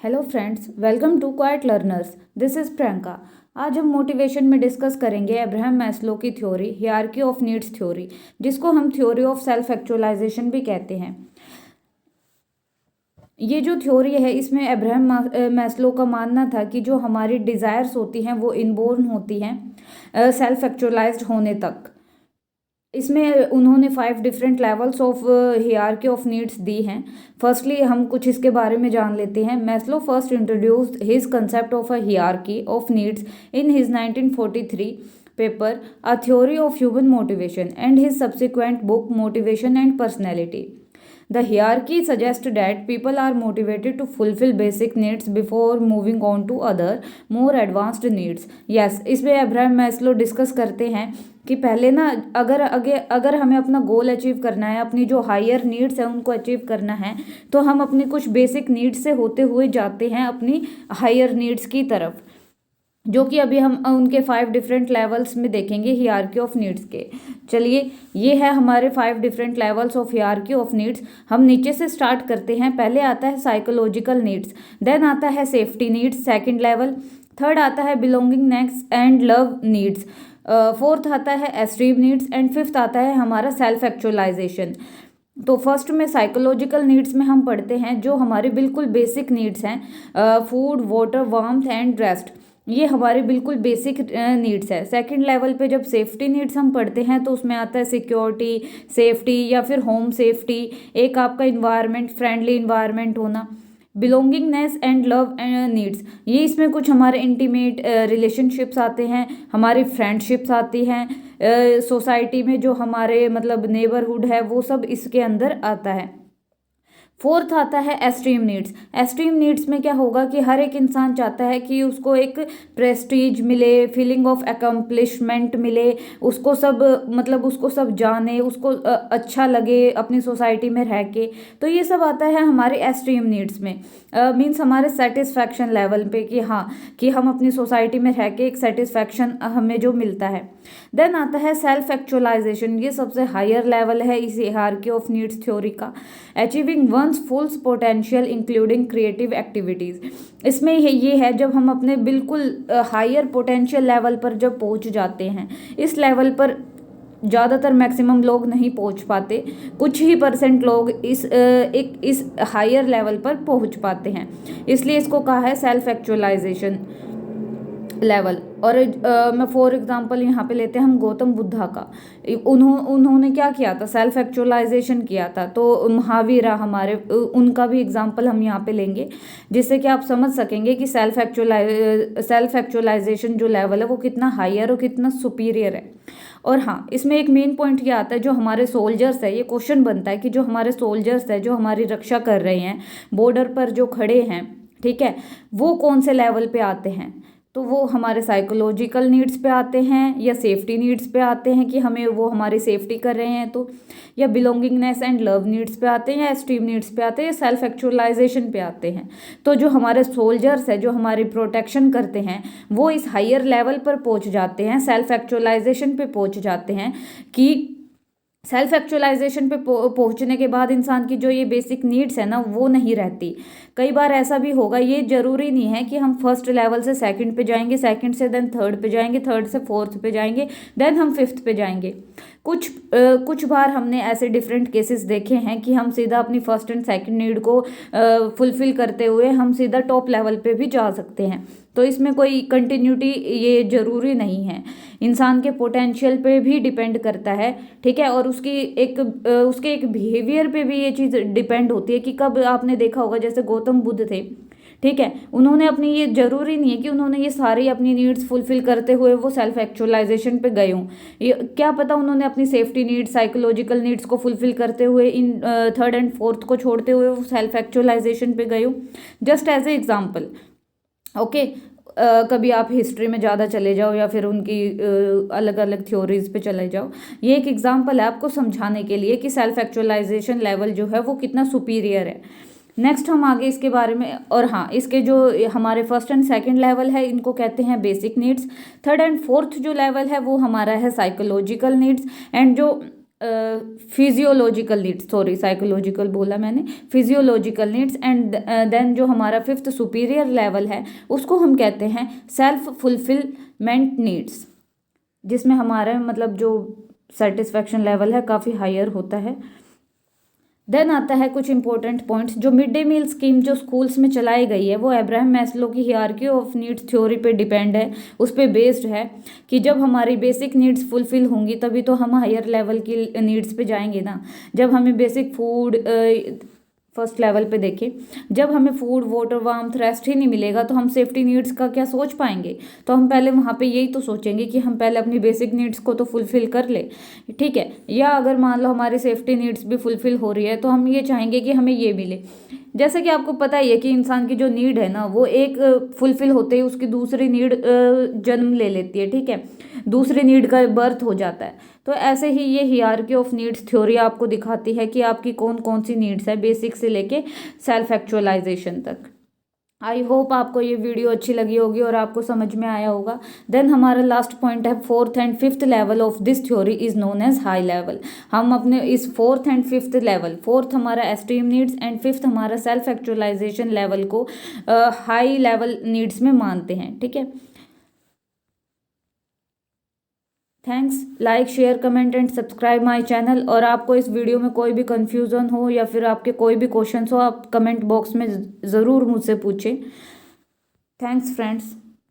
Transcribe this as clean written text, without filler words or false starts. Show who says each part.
Speaker 1: Hello friends, welcome to quite learners. This is Priyanka. आज हम motivation में डिस्कस करेंगे अब्राहम मैस्लो की theory, hierarchy of needs theory, जिसको हम थ्योरी ऑफ सेल्फ एक्चुअलाइजेशन भी कहते हैं। ये जो थ्योरी है, इसमें अब्राहम मैस्लो का मानना था कि जो हमारी डिज़ायर्स होती हैं वो इनबोर्न होती हैं सेल्फ एक्चुअलाइज्ड होने तक। इसमें उन्होंने 5 different levels of hierarchy of needs दी हैं। फर्स्टली हम कुछ इसके बारे में जान लेते हैं। Maslow first introduced his concept of a hierarchy of needs in his 1943 paper a theory of human motivation and his subsequent book motivation and personality. The hierarchy suggests that people are motivated to fulfill basic needs before moving on to other more advanced needs. Yes, इसमें Abraham Maslow discuss करते हैं कि पहले ना अगर हमें अपना goal achieve करना है, अपनी जो हायर नीड्स है उनको अचीव करना है, तो हम अपनी कुछ बेसिक नीड्स से होते हुए जाते हैं अपनी हायर नीड्स की तरफ, जो कि अभी हम उनके 5 डिफरेंट लेवल्स में देखेंगे हियरार्की ऑफ नीड्स के। चलिए, ये है हमारे 5 different levels of hierarchy of needs. हम नीचे से स्टार्ट करते हैं। पहले आता है साइकोलॉजिकल नीड्स, देन आता है safety needs second level, third आता है belongingness and love needs, fourth आता है एस्टीम नीड्स एंड फिफ्थ आता है हमारा सेल्फ एक्चुअलाइजेशन। तो फर्स्ट में साइकोलॉजिकल नीड्स में हम पढ़ते हैं जो हमारे बिल्कुल बेसिक नीड्स हैं, food, water, warmth and rest. ये हमारे बिल्कुल बेसिक नीड्स है। सेकंड लेवल पे जब सेफ्टी नीड्स हम पढ़ते हैं तो उसमें आता है सिक्योरिटी, सेफ्टी या फिर होम सेफ्टी, एक आपका इन्वायरमेंट, फ्रेंडली इन्वायरमेंट होना। बिलोंगिंगनेस एंड लव नीड्स, ये इसमें कुछ हमारे इंटीमेट रिलेशनशिप्स आते हैं, हमारी फ्रेंडशिप्स आती हैं, सोसाइटी में जो हमारे मतलब नेबरहुड है वो सब इसके अंदर आता है। फोर्थ आता है एस्टीम नीड्स। एस्टीम नीड्स में क्या होगा कि हर एक इंसान चाहता है कि उसको एक प्रेस्टीज मिले, फीलिंग ऑफ अकम्पलिशमेंट मिले, उसको सब जाने, उसको अच्छा लगे अपनी सोसाइटी में रह के। तो ये सब आता है हमारे एस्टीम नीड्स में, मीन्स हमारे सेटिस्फैक्शन लेवल पे कि हाँ, कि हम अपनी सोसाइटी में रह के एक सेटिस्फैक्शन हमें जो मिलता है। देन आता है सेल्फ एक्चुअलाइजेशन। ये सबसे हायर लेवल है इस हियरार्की ऑफ नीड्स थ्योरी का। Achieving one's full potential including creative activities, इसमें ये है जब हम अपने बिल्कुल हायर पोटेंशियल लेवल पर जब पहुंच जाते हैं। इस लेवल पर ज़्यादातर मैक्सिमम लोग नहीं पहुंच पाते, कुछ ही परसेंट लोग इस हायर लेवल पर पहुंच पाते हैं, इसलिए इसको कहा है सेल्फ एक्चुअलाइजेशन लेवल। और मैं फॉर एग्जांपल यहाँ पे लेते हैं हम गौतम बुद्धा का। उन्होंने क्या किया था, सेल्फ एक्चुअलाइजेशन किया था। तो महावीरा हमारे, उनका भी एग्जांपल हम यहाँ पे लेंगे, जिससे कि आप समझ सकेंगे कि सेल्फ एक्चुअलाइजेशन जो लेवल है वो कितना हायर और कितना सुपीरियर है। और हाँ, इसमें एक मेन पॉइंट ये आता है, जो हमारे सोल्जर्स है, ये क्वेश्चन बनता है कि जो हमारे सोल्जर्स है, जो हमारी रक्षा कर रहे हैं, बॉर्डर पर जो खड़े हैं, ठीक है, वो कौन से लेवल पे आते हैं। तो वो हमारे साइकोलॉजिकल नीड्स पे आते हैं, या सेफ्टी नीड्स पे आते हैं कि हमें वो हमारी सेफ्टी कर रहे हैं, तो या बिलोंगिंगनेस एंड लव नीड्स पे आते हैं, या एस्टीम नीड्स पे आते हैं, या सेल्फ एक्चुअलाइजेशन पे आते हैं। तो जो हमारे सोल्जर्स है, जो हमारी प्रोटेक्शन करते हैं, वो इस हायर लेवल पर पहुंच जाते हैं, सेल्फ एक्चुअलाइजेशन पे पहुंच जाते हैं। कि सेल्फ एक्चुअलाइजेशन पे पहुंचने के बाद इंसान की जो ये बेसिक नीड्स है ना, वो नहीं रहती। कई बार ऐसा भी होगा, ये जरूरी नहीं है कि हम फर्स्ट लेवल से सेकंड पे जाएंगे, सेकंड से देन थर्ड पे जाएंगे, थर्ड से फोर्थ पे जाएंगे, देन हम फिफ्थ पे जाएंगे। कुछ बार हमने ऐसे डिफरेंट केसेस देखे हैं कि हम सीधा अपनी फर्स्ट एंड सेकंड नीड को फुलफिल करते हुए हम सीधा टॉप लेवल पे भी जा सकते हैं। तो इसमें कोई कंटिन्यूटी ये जरूरी नहीं है, इंसान के पोटेंशियल पे भी डिपेंड करता है, ठीक है। और उसके एक बिहेवियर पे भी ये चीज़ डिपेंड होती है कि कब आपने देखा होगा, जैसे गौतम बुद्ध थे, ठीक है, उन्होंने अपनी, ये जरूरी नहीं है कि उन्होंने ये सारी अपनी नीड्स फुलफिल करते हुए वो सेल्फ एक्चुअलाइजेशन पे गए हों। ये क्या पता उन्होंने अपनी सेफ्टी नीड्स, साइकोलॉजिकल नीड्स को फुलफिल करते हुए इन थर्ड एंड फोर्थ को छोड़ते हुए वो सेल्फ एक्चुअलाइजेशन पे गए हों। Just as a example, okay. कभी आप हिस्ट्री में ज़्यादा चले जाओ या फिर उनकी अलग अलग थ्योरीज पे चले जाओ। ये एक एग्जांपल है आपको समझाने के लिए कि सेल्फ एक्चुअलाइजेशन लेवल जो है वो कितना सुपीरियर है। नेक्स्ट हम आगे इसके बारे में, और हाँ, इसके जो हमारे फर्स्ट एंड सेकंड लेवल है इनको कहते हैं basic needs. Third and fourth जो लेवल है वो हमारा है साइकोलॉजिकल नीड्स। एंड जो फिजियोलॉजिकल नीड्स, सॉरी साइकोलॉजिकल बोला मैंने, फिजियोलॉजिकल नीड्स, एंड देन जो हमारा फिफ्थ सुपीरियर लेवल है उसको हम कहते हैं सेल्फ फुलफिलमेंट नीड्स, जिसमें हमारा मतलब जो सेटिस्फैक्शन लेवल है काफ़ी हायर होता है। देन आता है कुछ इंपॉर्टेंट पॉइंट्स। जो मिड डे मील स्कीम जो स्कूल्स में चलाई गई है वो अब्राहम मैस्लो की हियरार्की ऑफ नीड्स थ्योरी पे डिपेंड है, उस पर बेस्ड है कि जब हमारी बेसिक नीड्स फुलफिल होंगी तभी तो हम हायर लेवल की नीड्स पे जाएंगे ना। जब हमें बेसिक फूड, फर्स्ट लेवल पे देखें, जब हमें फूड, वाटर, वार्मथ, रेस्ट ही नहीं मिलेगा तो हम सेफ्टी नीड्स का क्या सोच पाएंगे। तो हम पहले वहाँ पे यही तो सोचेंगे कि हम पहले अपनी बेसिक नीड्स को तो फुलफिल कर ले, ठीक है। या अगर मान लो हमारी सेफ्टी नीड्स भी फुलफिल हो रही है तो हम ये चाहेंगे कि हमें ये मिले। जैसे कि आपको पता ही है कि इंसान की जो नीड है ना वो एक फुलफिल होते ही उसकी दूसरी नीड जन्म ले लेती है, ठीक है, दूसरी नीड का बर्थ हो जाता है। तो ऐसे ही ये हियरार्की ऑफ नीड्स थ्योरी आपको दिखाती है कि आपकी कौन कौन सी नीड्स है, बेसिक से लेके सेल्फ एक्चुअलाइजेशन तक। आई होप आपको ये वीडियो अच्छी लगी होगी और आपको समझ में आया होगा। देन हमारा लास्ट पॉइंट है fourth and fifth level of this theory is known as high level. हम अपने इस fourth and fifth level, fourth हमारा एस्टीम नीड्स एंड फिफ्थ हमारा सेल्फ एक्चुअलाइजेशन लेवल को हाई लेवल नीड्स में मानते हैं, ठीक है। Thanks, like share comment and subscribe my channel. और आपको इस वीडियो में कोई भी कन्फ्यूज़न हो या फिर आपके कोई भी क्वेश्चंस हो आप कमेंट बॉक्स में ज़रूर मुझसे पूछें। Thanks friends.